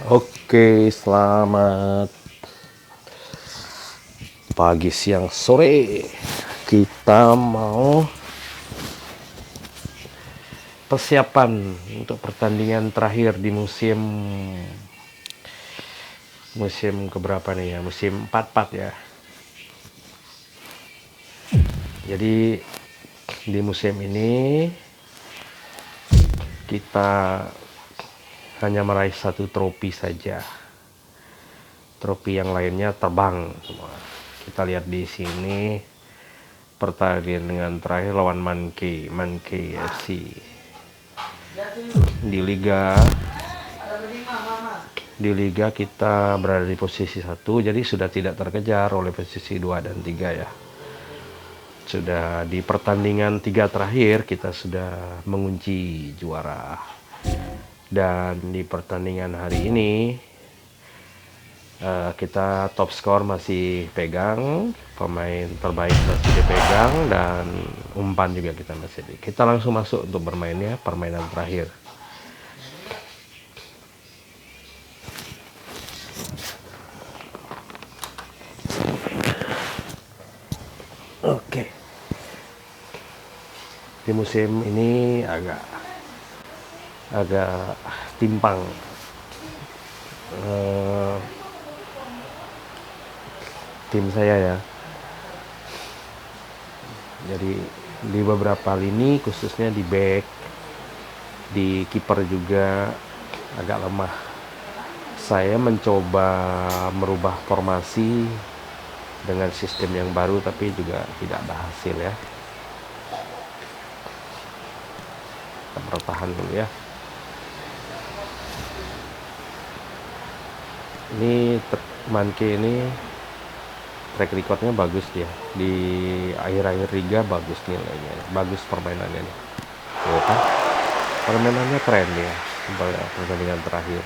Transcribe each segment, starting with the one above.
Oke, selamat pagi, siang, sore. Kita mau persiapan untuk pertandingan terakhir di musim keberapa nih ya? Musim 44 ya. Jadi di musim ini kita hanya meraih satu trofi saja. Trofi yang lainnya terbang semua. Kita lihat di sini pertandingan terakhir lawan Mankey FC di liga kita berada di posisi 1, jadi sudah tidak terkejar oleh posisi 2 dan 3 ya. Sudah di pertandingan 3 terakhir kita sudah mengunci juara. Dan di pertandingan hari ini kita top skor masih pegang, pemain terbaik masih dipegang, dan umpan juga kita masih kita langsung masuk untuk bermainnya permainan terakhir. Oke. Di musim ini agak timpang. Tim saya ya. Jadi di beberapa lini, khususnya di back, di kiper juga agak lemah. Saya mencoba merubah formasi dengan sistem yang baru, tapi juga tidak berhasil ya. Kita bertahan dulu ya. Ini Manke ini track recordnya bagus dia, di akhir-akhir liga bagus nilainya, bagus permainannya nih. Tuh kan, permainannya keren ya pertandingan terakhir.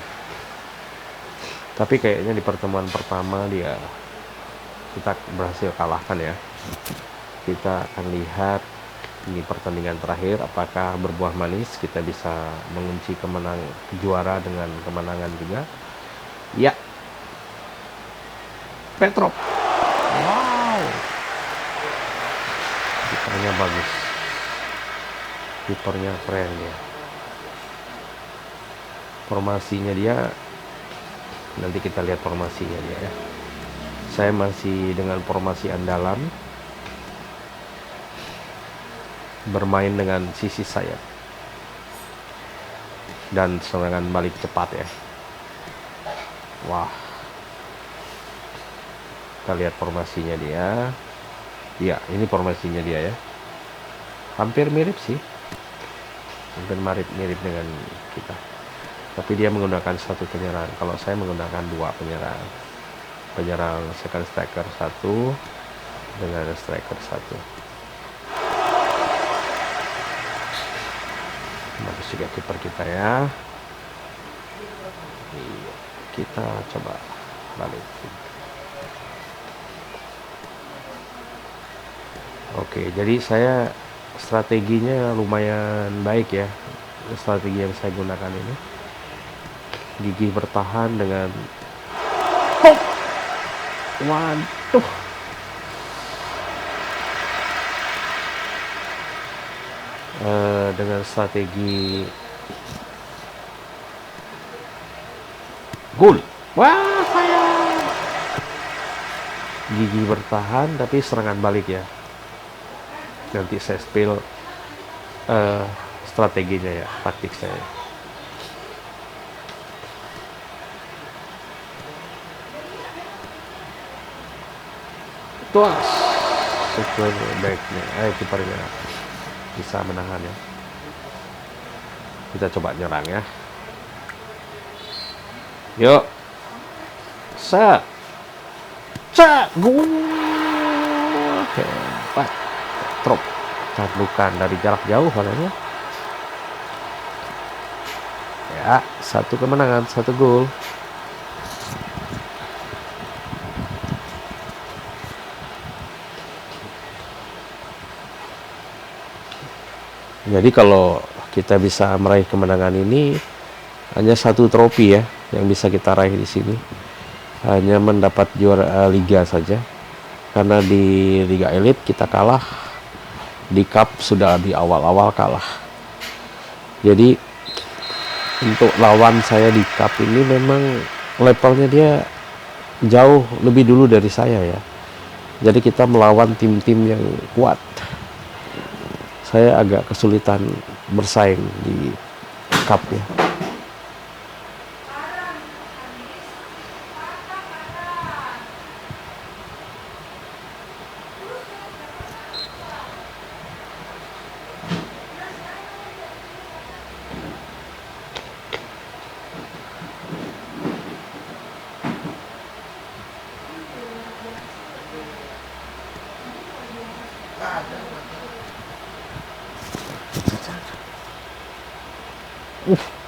Tapi kayaknya di pertemuan pertama kita berhasil kalahkan ya. Kita akan lihat di pertandingan terakhir apakah berbuah manis, kita bisa mengunci juara dengan kemenangan juga. Ya, Petrov. Wow, kipernya bagus, kipernya keren ya. Formasinya dia, nanti kita lihat formasinya dia ya. Saya masih dengan formasi andalan, bermain dengan sisi sayap dan serangan balik cepat ya. Wah, kita lihat formasinya dia. Ya, ini formasinya dia ya. Hampir mirip sih, hampir mirip dengan kita. Tapi dia menggunakan satu penyerang. Kalau saya menggunakan 2 penyerang. Penyerang second striker 1 dengan striker 1. Bagus juga kiper kita ya. Kita coba balik. Oke, jadi saya strateginya lumayan baik ya. Strategi yang saya gunakan ini gigih bertahan dengan waduh, dengan strategi gol. Wah, saya gigih bertahan tapi serangan balik ya. Nanti saya spill strateginya ya, taktik saya. Tuas, super backnya, kipernya bisa menahan ya. Kita coba nyerang ya. Yuk, set, gol, hebat, Petrov, bukan dari jarak jauh katanya. Ya, 1 kemenangan, 1 gol. Jadi kalau kita bisa meraih kemenangan ini, Hanya satu trofi ya yang bisa kita raih di sini, hanya mendapat juara liga saja, karena di Liga Elite kita kalah, di Cup sudah di awal-awal kalah. Jadi untuk lawan saya di Cup ini memang levelnya dia jauh lebih dulu dari saya ya. Jadi kita melawan tim-tim yang kuat. Saya agak kesulitan bersaing di Cup ya.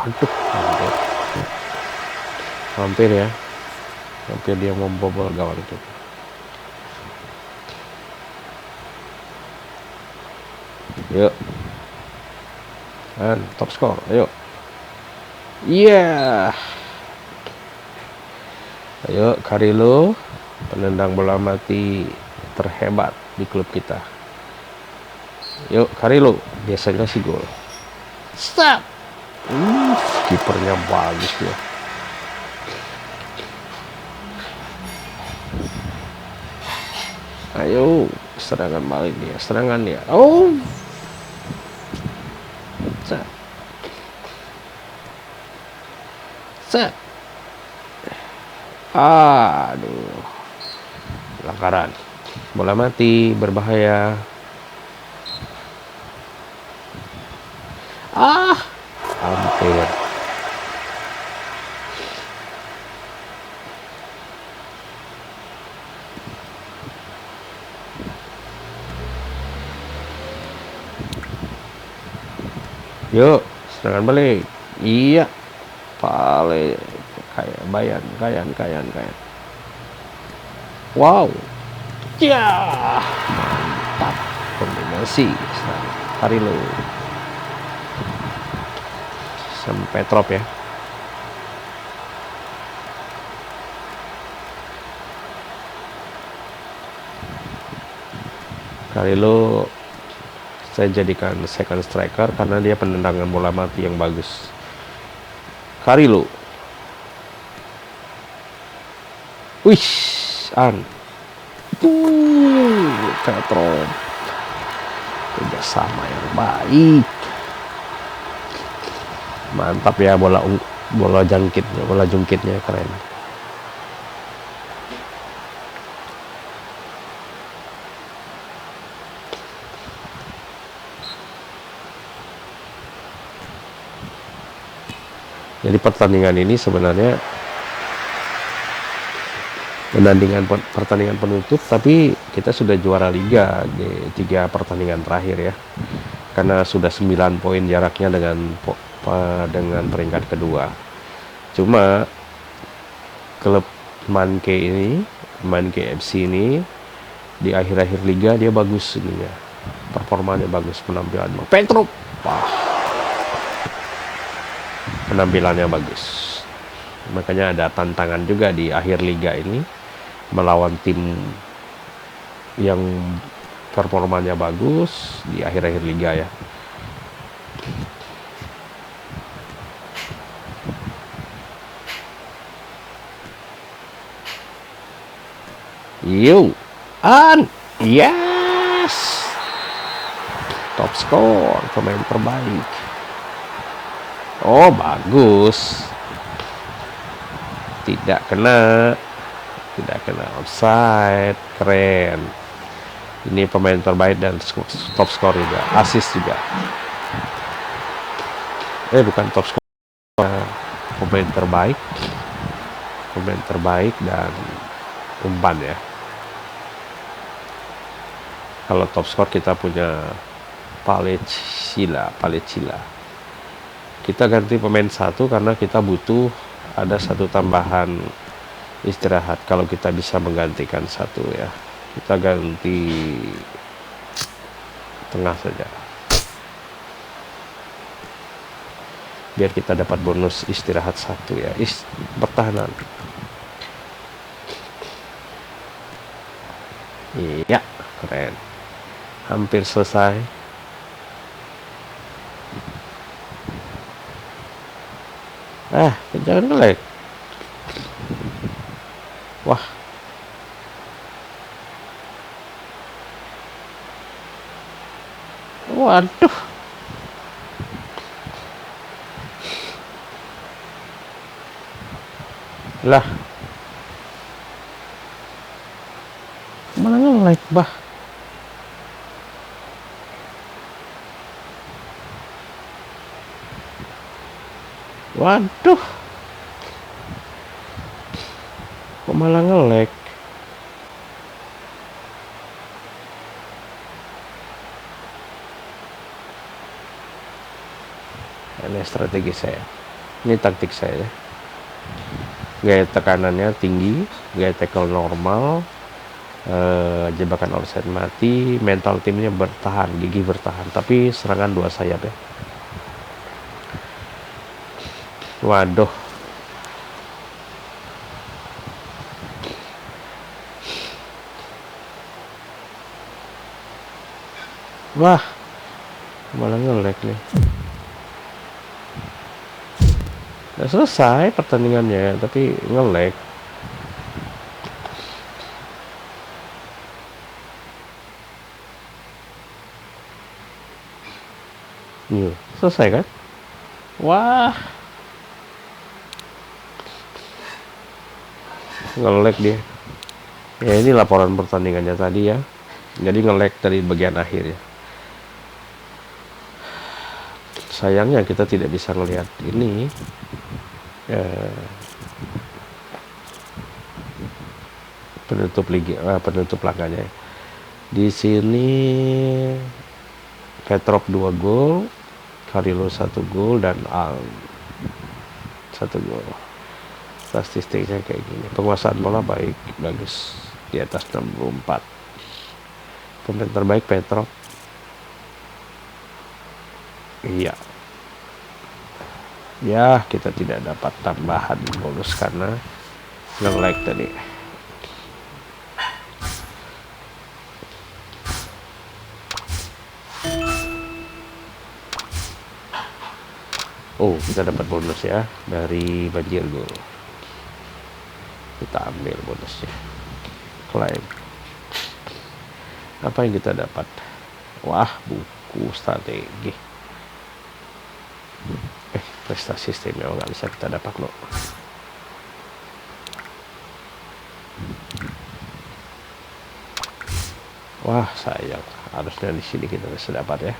Aduh, hampir ya, hampir dia membobol gawang itu. Yuk, dan top skor, ayo. Iya, ayo Carrillo, penendang bola mati terhebat di klub kita. Yuk Carrillo, biasanya sih gol. Stop. Kipernya bagus ya. Ayo, serangan balik dia, serangan dia. Oh, set, set. Aduh, pelanggaran, bola mati, berbahaya. Hampir. Yuk, serangan balik. Iya, pale kayak kayan. Wow, ya, mantap kombinasi. Carrillo, Petrov ya. Carrillo saya jadikan second striker karena dia penendangan bola mati yang bagus. Carrillo, Petrov, kerjasama yang baik, mantap ya, bola jangkitnya keren. Jadi pertandingan ini sebenarnya pertandingan penutup, tapi kita sudah juara liga di 3 pertandingan terakhir ya, karena sudah 9 poin jaraknya dengan peringkat kedua. Cuma klub Manke FC ini di akhir-akhir liga dia bagus ini ya, performanya bagus, penampilan Petrov, penampilannya bagus. Makanya ada tantangan juga di akhir liga ini melawan tim yang performanya bagus di akhir-akhir liga ya. Yes, top skor, pemain terbaik. Oh, bagus. Tidak kena offside, keren. Ini pemain terbaik dan top skor juga, assist juga. Bukan top skor, pemain terbaik dan umpan ya. Kalau top skor kita punya Palecila. Kita ganti pemain satu karena kita butuh ada satu tambahan istirahat. Kalau kita bisa menggantikan satu ya, kita ganti tengah saja. biar kita dapat bonus istirahat 1 ya, pertahanan. Iya, keren, hampir selesai. Jangan nge-lag. Wah, waduh, lah mana nge-lag bah. Waduh, kok malah nge-lag. Ini strategi saya, ini taktik saya. Gaya tekanannya tinggi, gaya tackle normal, jebakan offside mati, mental timnya bertahan, gigi bertahan, tapi serangan 2 sayap ya. Waduh, wah, malah nge-lag nih. Udah selesai pertandingannya, tapi nge-lag. Selesai kan? Wah, nge-lag dia. Ya ini laporan pertandingannya tadi ya. Jadi nge-lag dari bagian akhir ya. Sayangnya kita tidak bisa melihat ini penutup laganya. Di sini Petrov 2 gol, Carrillo 1 gol, dan Al 1 gol. Statistiknya kayak gini. Penguasaan bola baik, bagus, di atas 64. Pemain terbaik Petrov. Iya. Ya, kita tidak dapat tambahan bonus karena nge-lag tadi. Oh, kita dapat bonus ya dari banjir gol. Kita ambil bonusnya. Klaim. Apa yang kita dapat? Wah, buku strategi. Prestasi istimewa nggak bisa kita dapat loh. Wah, sayang, harusnya di sini kita bisa dapat ya.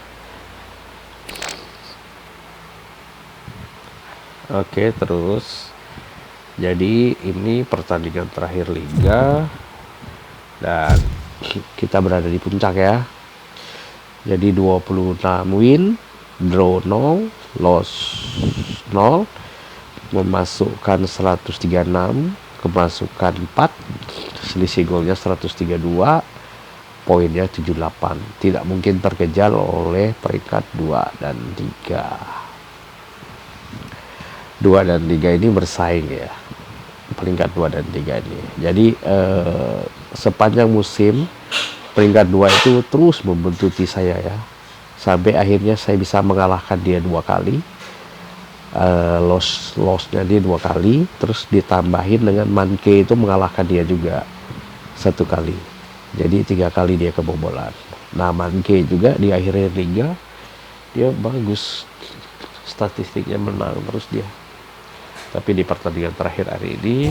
Oke, terus jadi ini pertandingan terakhir liga dan kita berada di puncak ya. Jadi 26 win, draw 0, loss 0, memasukkan 136, kemasukan 4, selisih golnya 132, poinnya 78. Tidak mungkin terkejar oleh peringkat 2 dan 3. 2 dan 3 ini bersaing ya, peringkat 2 dan 3 ini. Jadi sepanjang musim peringkat 2 itu terus membuntuti saya ya, sampai akhirnya saya bisa mengalahkan dia 2 kali. Lossnya dia 2 kali, terus ditambahin dengan Manke itu mengalahkan dia juga 1 kali, jadi 3 kali dia kebobolan. Nah, Manke juga di akhir liga dia bagus, statistiknya menang terus dia, tapi di pertandingan terakhir hari ini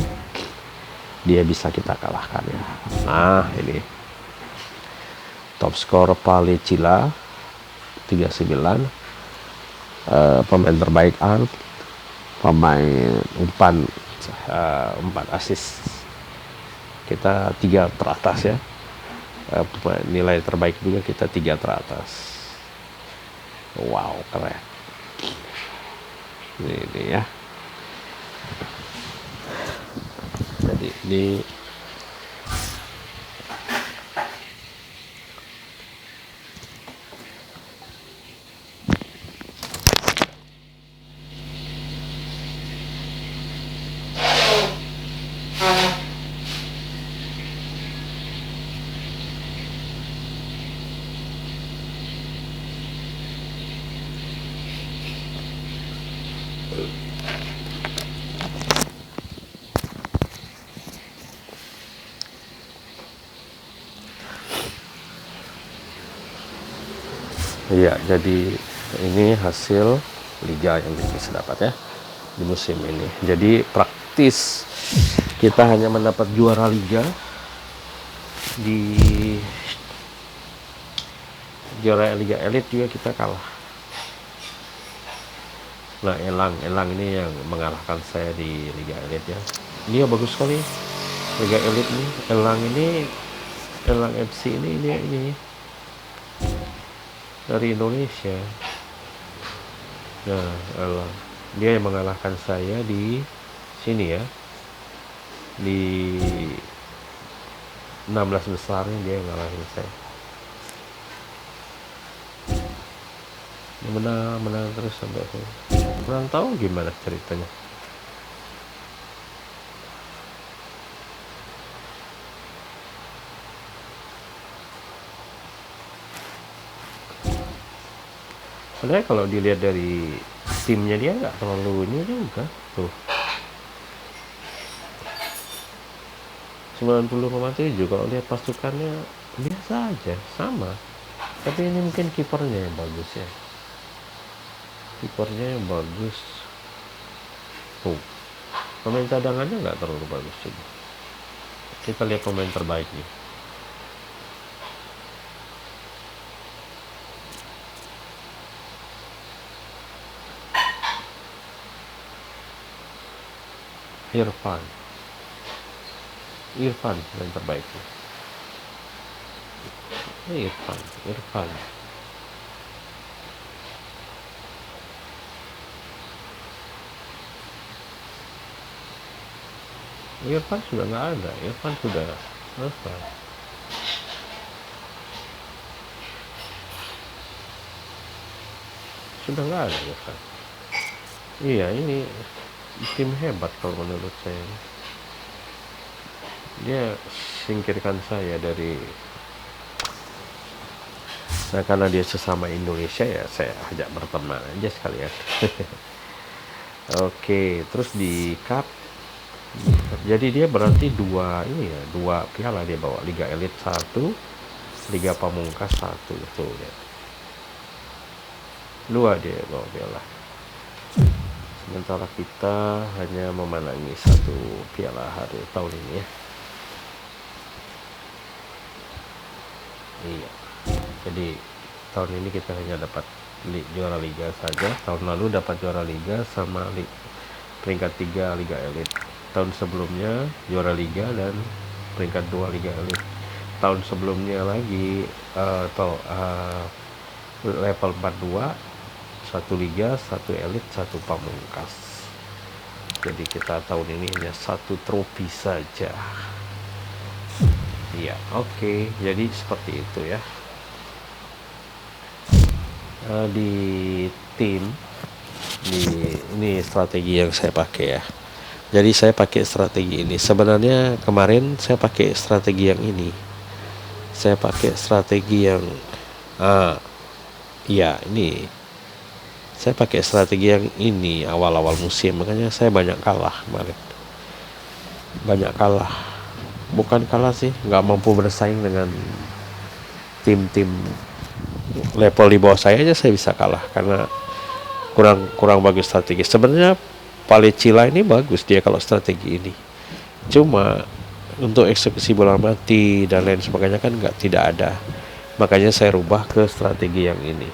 dia bisa kita kalahkan ya. Nah, ini top skor Palecila 39, pemain terbaik Al, pemain umpan 4 assist, kita 3 teratas ya. Nilai terbaik juga kita 3 teratas. Wow, keren ini ya. Jadi ini Iya, jadi ini hasil liga yang bisa dapat ya di musim ini. Jadi praktis kita hanya mendapat juara liga, di juara liga elit juga kita kalah. Nah, Elang ini yang mengalahkan saya di liga elit ya. Dia bagus sekali liga elit nih. Elang FC ini dari Indonesia. Nah, Elang dia yang mengalahkan saya di sini ya, di 16 besarnya dia yang ngalahin saya. Menang terus sampai aku kurang tahu gimana ceritanya. Sebenarnya kalau dilihat dari timnya dia nggak terlalu ini juga tuh, 90,7. Kalau lihat pasukannya biasa aja, sama. Tapi ini mungkin kipernya yang bagus ya, kipernya yang bagus tuh. Pemain cadangannya nggak terlalu bagus juga. Kita lihat pemain terbaiknya. Irfan yang terbaiknya. Irfan sudah nggak ada. Irfan sudah selesai. Sudah nggak ada Irfan. Iya, ini tim hebat kalau menurut saya. Dia singkirkan saya dari, nah karena dia sesama Indonesia ya saya ajak berteman aja sekalian. Oke, terus di cup, jadi dia berarti dua piala dia bawa, Liga Elit 1, Liga Pamungkas 1 itu ya. Dua dia bawa piala. Sementara kita hanya memenangi 1 piala hari tahun ini ya. Iya. Jadi tahun ini kita hanya dapat juara liga saja. Tahun lalu dapat juara liga sama peringkat 3 Liga Elit. Tahun sebelumnya juara liga dan peringkat 2 Liga Elit. Tahun sebelumnya lagi level 42, 1 liga, 1 elit, 1 pamungkas. Jadi kita tahun ini hanya 1 trofi saja. Iya, oke. Jadi seperti itu ya. Di tim, ini strategi yang saya pakai ya. Jadi saya pakai strategi ini. Sebenarnya kemarin saya pakai strategi yang ini. Saya pakai strategi yang ini. Saya pakai strategi yang ini awal-awal musim, makanya saya banyak kalah kemarin. Banyak kalah. Bukan kalah sih, nggak mampu bersaing dengan tim-tim level di bawah saya aja saya bisa kalah karena kurang bagus strategi. Sebenarnya Palecila ini bagus dia kalau strategi ini. Cuma untuk eksekusi bola mati dan lain sebagainya kan tidak ada. Makanya saya rubah ke strategi yang ini.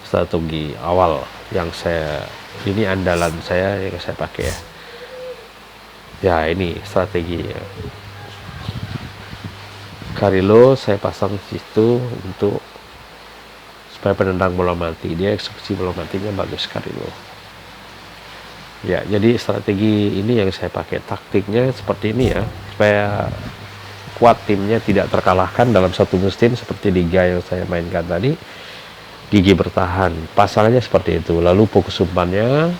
Strategi awal yang ini andalan saya yang saya pakai ya. Ya ini strategi ya. Carrillo saya pasang situ untuk supaya penendang bola mati, dia eksekusi bola matinya bagus Carrillo. Ya, jadi strategi ini yang saya pakai, taktiknya seperti ini ya, supaya kuat timnya tidak terkalahkan dalam satu musim seperti liga yang saya mainkan tadi. Gigi bertahan, pasalnya seperti itu. Lalu fokus umpannya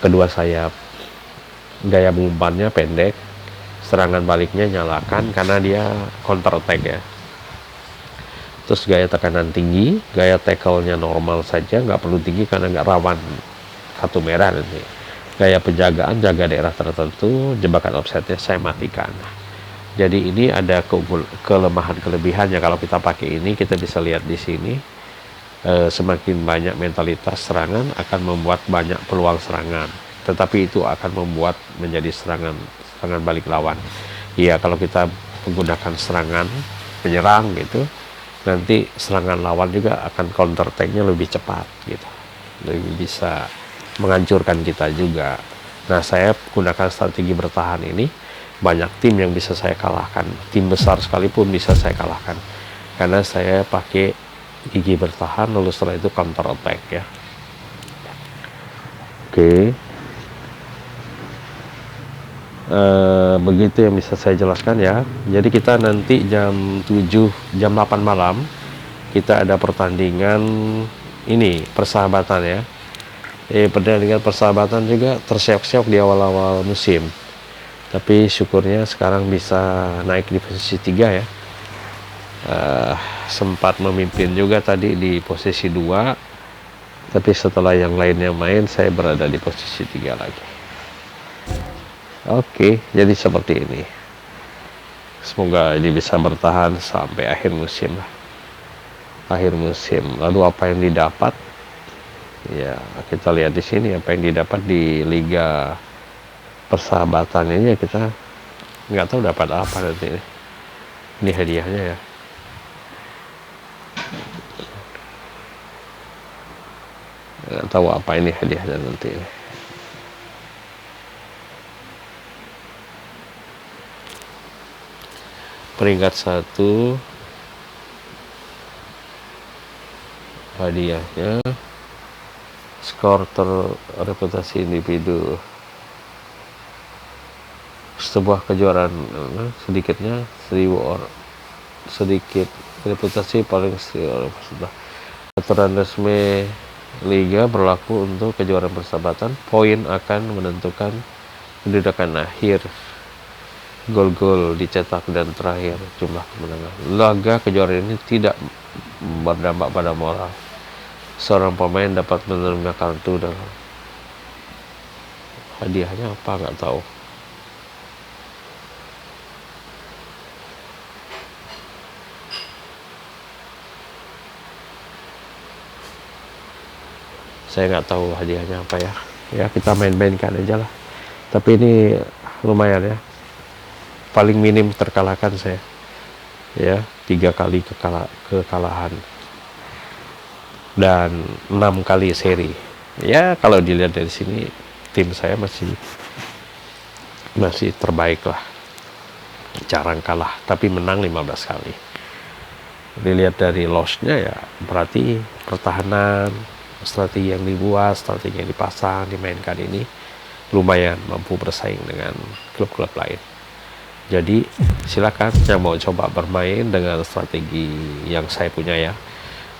kedua sayap, gaya mengumpannya pendek, serangan baliknya nyalakan karena dia counter attack ya. Terus gaya tekanan tinggi, gaya tackle-nya normal saja, nggak perlu tinggi karena nggak rawan kartu merah nanti. Gaya penjagaan, jaga daerah tertentu, jebakan offset-nya saya matikan. Jadi ini ada kelemahan-kelebihannya. Kalau kita pakai ini, kita bisa lihat di sini, semakin banyak mentalitas serangan akan membuat banyak peluang serangan, tetapi itu akan membuat menjadi serangan balik lawan. Iya, kalau kita menggunakan serangan menyerang gitu, nanti serangan lawan juga akan counter attack-nya lebih cepat gitu, lebih bisa menghancurkan kita juga. Nah, saya gunakan strategi bertahan ini, banyak tim yang bisa saya kalahkan, tim besar sekalipun bisa saya kalahkan, karena saya pakai gigi bertahan, lalu setelah itu counter attack ya. Oke. Begitu yang bisa saya jelaskan ya. Jadi kita nanti jam 8 malam kita ada pertandingan ini, persahabatan ya. Pertandingan persahabatan juga tersiap-siap di awal-awal musim, tapi syukurnya sekarang bisa naik di posisi 3 ya. Sempat memimpin juga tadi di posisi 2, tapi setelah yang lainnya main saya berada di posisi 3 lagi. Oke, jadi seperti ini. Semoga ini bisa bertahan sampai akhir musim lah. Akhir musim. Lalu apa yang didapat? Ya, kita lihat di sini apa yang didapat di Liga Persahabatan ini ya, kita nggak tahu dapat apa nanti. Ini hadiahnya ya. Nggak tahu apa ini hadiahnya nanti. Peringkat 1 hadiahnya skor terreputasi individu, sebuah kejuaraan sedikitnya 1000 orang, sedikit reputasi paling 1000 orang peserta. Aturan resmi liga berlaku untuk kejuaraan persahabatan, poin akan menentukan kedudukan akhir, gol-gol dicetak dan terakhir jumlah kemenangan. Laga kejuaraan ini tidak berdampak pada moral. Seorang pemain dapat menerima kartu dan hadiahnya apa nggak tahu. Saya nggak tahu hadiahnya apa ya. Ya kita main-mainkan aja lah. Tapi ini lumayan ya. Paling minim terkalahkan saya. Ya, 3 kali kekalahan. Dan 6 kali seri. Ya, kalau dilihat dari sini tim saya masih terbaik lah. Jarang kalah, tapi menang 15 kali. Dilihat dari loss-nya ya, berarti pertahanan, strategi yang dibuat, strategi yang dipasang, dimainkan ini lumayan mampu bersaing dengan klub-klub lain. Jadi silakan yang mau coba bermain dengan strategi yang saya punya ya,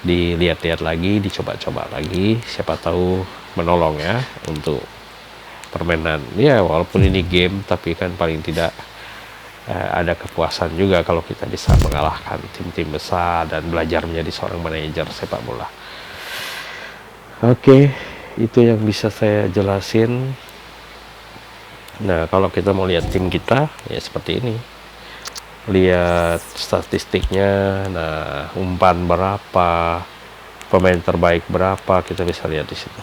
dilihat-lihat lagi, dicoba-coba lagi, siapa tahu menolong ya untuk permainan ya. Walaupun ini game, tapi kan paling tidak ada kepuasan juga kalau kita bisa mengalahkan tim-tim besar dan belajar menjadi seorang manajer sepak bola. Oke, itu yang bisa saya jelasin. Nah, kalau kita mau lihat tim kita ya seperti ini, lihat statistiknya. Nah, umpan berapa, pemain terbaik berapa, kita bisa lihat di situ.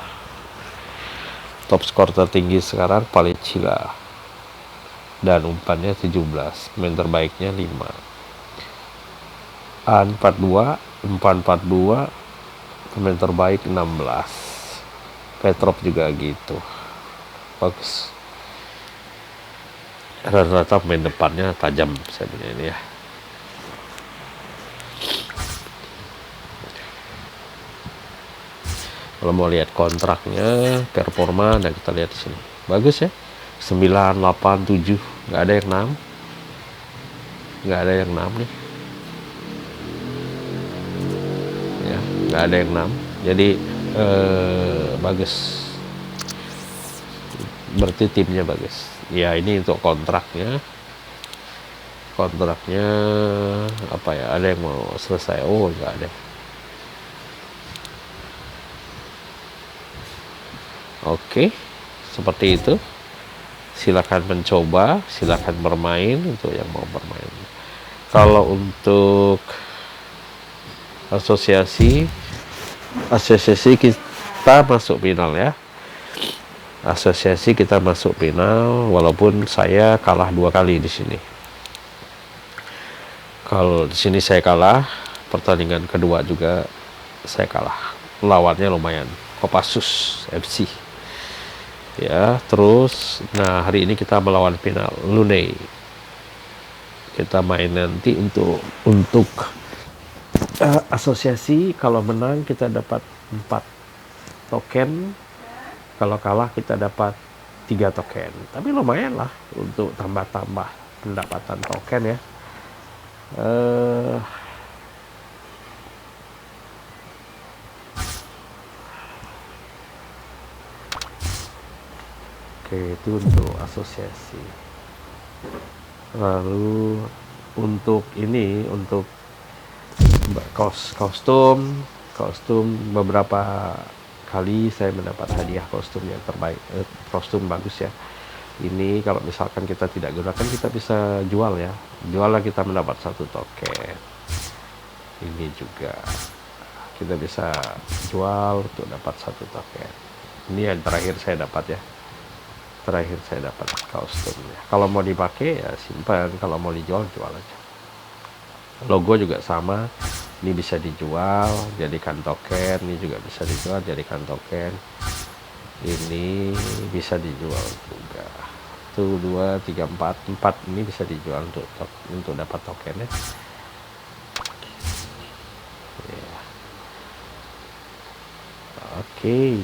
Top skor tertinggi sekarang Palicila dan umpannya 17, pemain terbaiknya 5. A42, umpan 42, pemain terbaik 16. Petrov juga gitu, bagus. Rata-rata pemain depannya tajam saya punya ini ya. Kalau mau lihat kontraknya, performa, dan kita lihat di sini bagus ya, 9, 8, 7, nggak ada yang 6, nggak ada yang 6 nih ya, nggak ada yang 6. Jadi bagus, berarti timnya bagus ya. Ini untuk kontraknya apa ya, ada yang mau selesai? Oh, nggak ada. Oke, seperti itu. Silakan mencoba, silakan bermain untuk yang mau bermain. Kalau untuk asosiasi kita masuk final ya. Asosiasi kita masuk final, walaupun saya kalah 2 kali di sini. Kalau di sini saya kalah, pertandingan kedua juga saya kalah. Lawannya lumayan, Kopassus FC. Ya, terus nah hari ini kita melawan final Lunei. Kita main nanti untuk asosiasi. Kalau menang kita dapat 4 token, kalau kalah kita dapat 3 token. Tapi lumayan lah untuk tambah-tambah pendapatan token ya. Oke, itu untuk asosiasi. Lalu untuk ini, untuk kostum beberapa kali saya mendapat hadiah kostum yang terbaik, kostum bagus ya. Ini kalau misalkan kita tidak gunakan, kita bisa jual ya. Juallah, kita mendapat 1 token. Ini juga kita bisa jual untuk dapat 1 token. Ini yang terakhir saya dapat ya. Terakhir saya dapat kostumnya. Kalau mau dipakai ya simpan, kalau mau dijual jual aja. Logo juga sama. Ini bisa dijual jadikan token, ini juga bisa dijual jadikan token. Ini bisa dijual juga. 1 2 3 4 ini bisa dijual untuk dapat tokennya. Ya. Oke,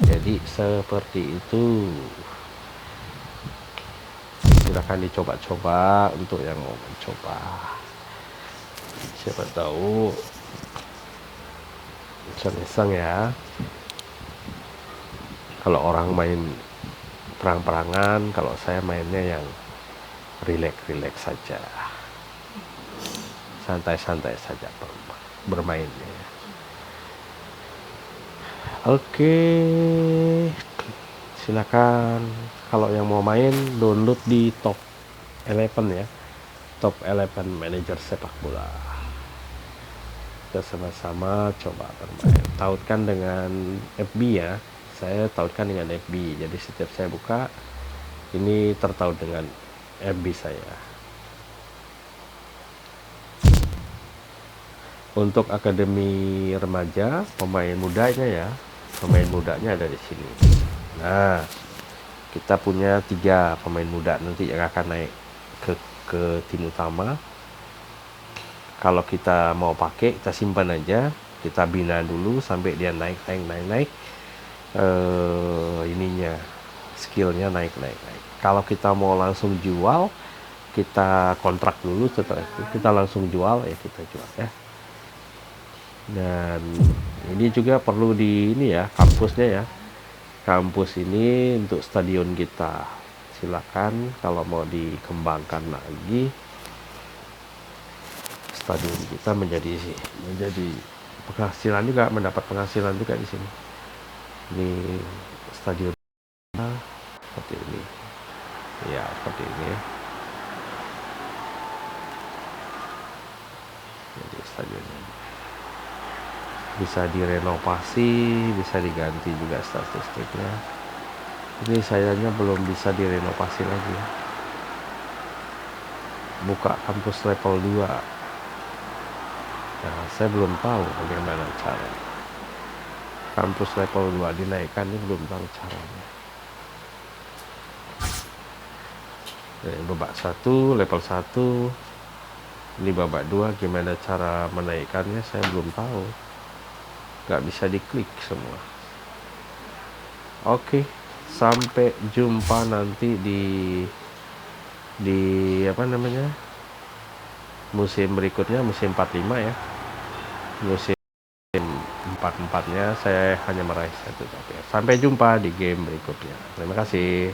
jadi seperti itu. Silahkan dicoba-coba untuk yang mau mencoba. Siapa tahu iseng-iseng ya. Kalau orang main perang-perangan, kalau saya mainnya yang rileks saja, santai-santai saja bermainnya. Oke, silakan kalau yang mau main download di Top 11 ya, Top 11 Manager sepak bola. Kita sama-sama coba bermain. Tautkan dengan FB ya. Saya tautkan dengan FB. Jadi setiap saya buka, ini tertaut dengan FB saya. Untuk akademi remaja, pemain mudanya ya. Pemain mudanya ada di sini. Nah, kita punya 3 pemain muda nanti yang akan naik ke tim utama. Kalau kita mau pakai, kita simpan aja, kita bina dulu sampai dia naik. Ininya, skillnya naik. Kalau kita mau langsung jual, kita kontrak dulu, setelah itu kita langsung jual ya, kita jual ya. Dan ini juga perlu di ini ya, kampusnya ya. Kampus ini untuk stadion kita. Silakan kalau mau dikembangkan lagi, stadion kita menjadi penghasilan juga, mendapat penghasilan juga di sini. Ini stadion seperti ini. Ya, seperti ini ya. Jadi stadionnya bisa direnovasi, bisa diganti juga statistiknya. Ini sayangnya belum bisa direnovasi lagi. Buka kampus level 2. Nah, saya belum tahu bagaimana cara kampus level 2 dinaikkan, ini belum tahu caranya. Babak 1, level 1. Ini babak 2, gimana cara menaikkannya saya belum tahu. Nggak bisa diklik semua. Oke, sampai jumpa nanti di apa namanya, musim berikutnya, musim 45 ya. Musim 44-nya saya hanya meraih 1 tapi. Sampai jumpa di game berikutnya. Terima kasih.